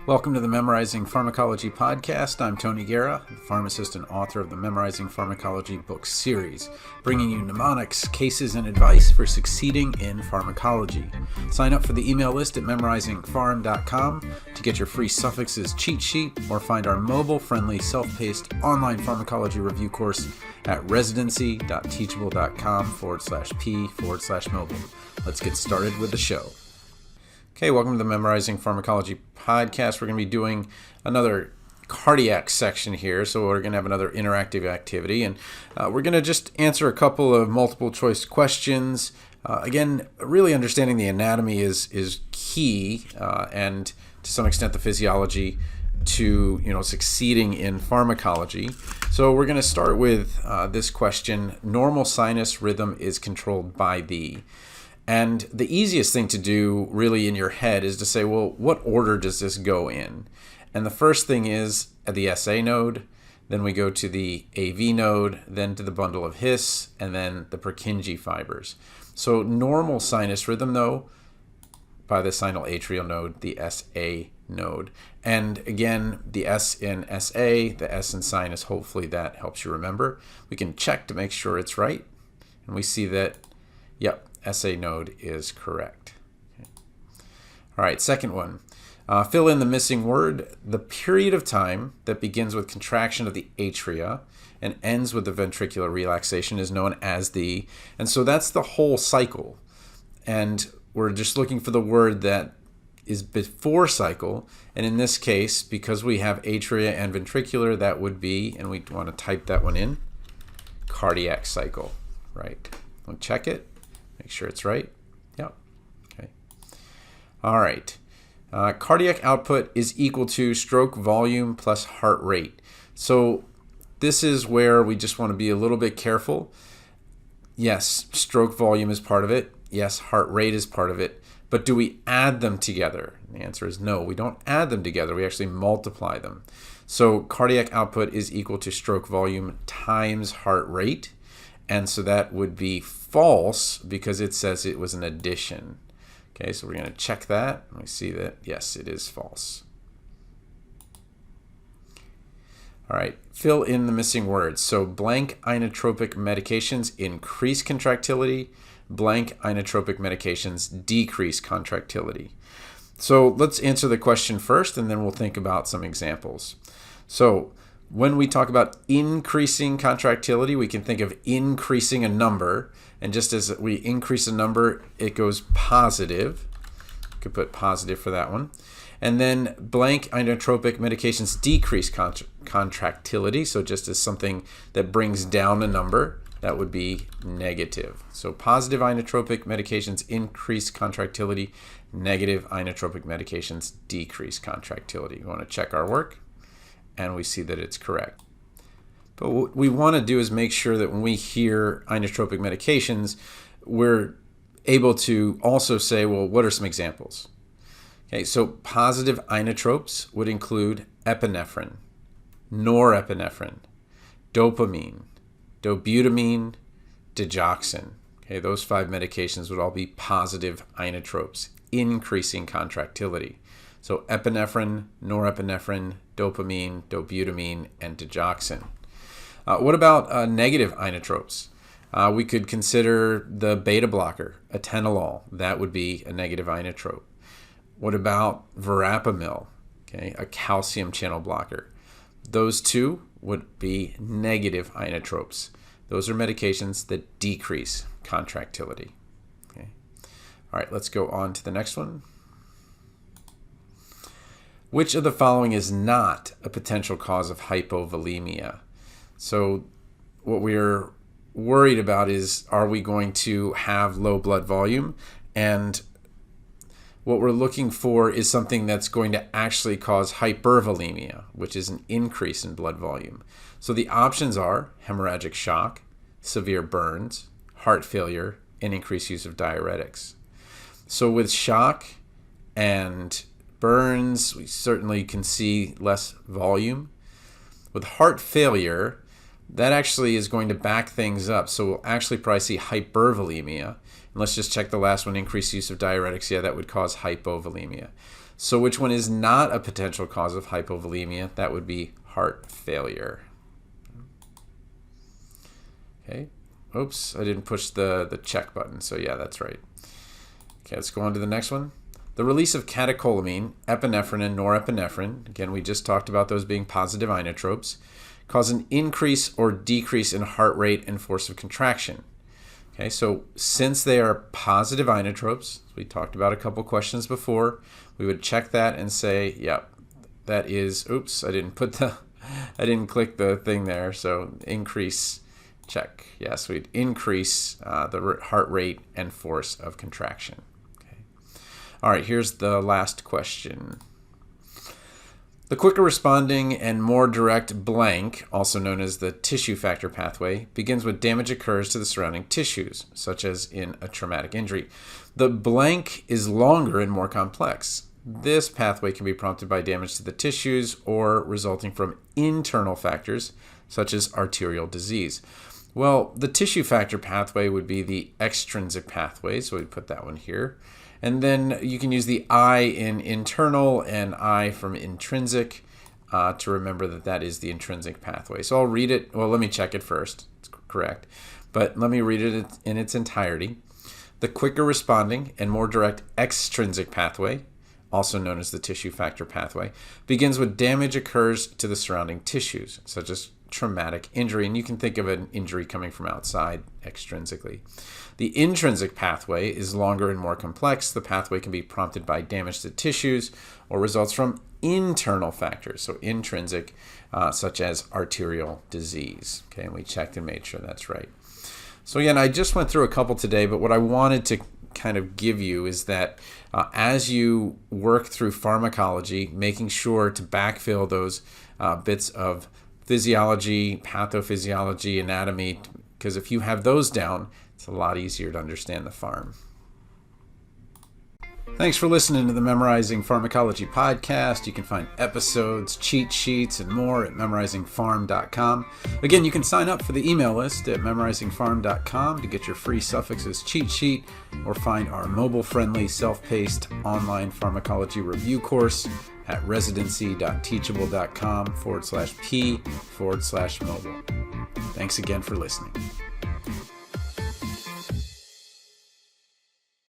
Welcome to the Memorizing Pharmacology podcast. I'm Tony Guerra, pharmacist and author of the Memorizing Pharmacology book series, bringing you mnemonics, cases, and advice for succeeding in pharmacology. Sign up for the email list at memorizingpharm.com to get your free suffixes cheat sheet, or find our mobile-friendly, self-paced online pharmacology review course at residency.teachable.com/p/mobile. Let's get started with the show. Okay, welcome to the Memorizing Pharmacology podcast. We're going to be doing another cardiac section here, so we're going to have another interactive activity, and we're going to just answer a couple of multiple choice questions. Again, really understanding the anatomy is key, and to some extent the physiology to succeeding in pharmacology. So we're going to start with this question: normal sinus rhythm is controlled by the. And the easiest thing to do really in your head is to say, well, what order does this go in? And the first thing is at the SA node, then we go to the AV node, then to the bundle of His, and then the Purkinje fibers. So normal sinus rhythm, though, by the sinoatrial node, the SA node. And again, the S in SA, the S in sinus, hopefully that helps you remember. We can check to make sure it's right. And we see that, yep, SA node is correct. Okay. All right, second one. Fill in the missing word. The period of time that begins with contraction of the atria and ends with the ventricular relaxation is known as the, and so that's the whole cycle. And we're just looking for the word that is before cycle. And in this case, because we have atria and ventricular, that would be, and we want to type that one in, cardiac cycle, right? We'll check it. Make sure it's right. Yep. Okay. All right. Cardiac output is equal to stroke volume plus heart rate. So this is where we just want to be a little bit careful. Yes, stroke volume is part of it. Yes, heart rate is part of it. But do we add them together? The answer is no. We don't add them together. We actually multiply them. So cardiac output is equal to stroke volume times heart rate. And so that would be false because it says it was an addition. Okay, so we're going to check that. And we see that, yes, it is false. All right, fill in the missing words. So blank inotropic medications increase contractility. Blank inotropic medications decrease contractility. So let's answer the question first, and then we'll think about some examples. So when we talk about increasing contractility, we can think of increasing a number. And just as we increase a number, it goes positive. You could put positive for that one. And then blank inotropic medications decrease contractility. So just as something that brings down a number, that would be negative. So positive inotropic medications increase contractility. Negative inotropic medications decrease contractility. We want to check our work. And we see that it's correct. But what we want to do is make sure that when we hear inotropic medications, we're able to also say, well, what are some examples? Okay, so positive inotropes would include epinephrine, norepinephrine, dopamine, dobutamine, digoxin. Okay, those 5 medications would all be positive inotropes, increasing contractility. So epinephrine, norepinephrine, dopamine, dobutamine, and digoxin. What about negative inotropes? We could consider the beta blocker, atenolol. That would be a negative inotrope. What about verapamil, okay, a calcium channel blocker? Those two would be negative inotropes. Those are medications that decrease contractility. Okay. All right, let's go on to the next one. Which of the following is not a potential cause of hypovolemia? So what we're worried about is, are we going to have low blood volume? And what we're looking for is something that's going to actually cause hypervolemia, which is an increase in blood volume. So the options are hemorrhagic shock, severe burns, heart failure, and increased use of diuretics. So with shock and burns, we certainly can see less volume. With heart failure, that actually is going to back things up. So we'll actually probably see hypervolemia. And let's just check the last one, increased use of diuretics. Yeah, that would cause hypovolemia. So which one is not a potential cause of hypovolemia? That would be heart failure. Okay. Oops, I didn't push the check button. So yeah, that's right. Okay, let's go on to the next one. The release of catecholamine, epinephrine, and norepinephrine, again, we just talked about those being positive inotropes, cause an increase or decrease in heart rate and force of contraction. Okay, so since they are positive inotropes, we talked about a couple questions before, we would check that and say, yep, that is, oops, I didn't click the thing there, so increase, check. Yes, we'd increase the heart rate and force of contraction. Okay. All right, here's the last question. The quicker responding and more direct blank, also known as the tissue factor pathway, begins when damage occurs to the surrounding tissues, such as in a traumatic injury. The blank is longer and more complex. This pathway can be prompted by damage to the tissues or resulting from internal factors, such as arterial disease. Well, the tissue factor pathway would be the extrinsic pathway, so we put that one here. And then you can use the I in internal and I from intrinsic to remember that that is the intrinsic pathway. So I'll read it. Well, let me check it first. It's correct. But let me read it in its entirety. The quicker responding and more direct extrinsic pathway, also known as the tissue factor pathway, begins when damage occurs to the surrounding tissues, such as traumatic injury. And you can think of an injury coming from outside extrinsically. The intrinsic pathway is longer and more complex. The pathway can be prompted by damage to tissues or results from internal factors, so intrinsic, such as arterial disease. Okay, and we checked and made sure that's right. So again, I just went through a couple today, but what I wanted to kind of give you is that as you work through pharmacology, making sure to backfill those bits of physiology, pathophysiology, anatomy, because if you have those down, it's a lot easier to understand the pharm. Thanks for listening to the Memorizing Pharmacology podcast. You can find episodes, cheat sheets, and more at memorizingpharm.com. Again, you can sign up for the email list at memorizingpharm.com to get your free suffixes cheat sheet or find our mobile-friendly, self-paced online pharmacology review course at residency.teachable.com/p/mobile. Thanks again for listening.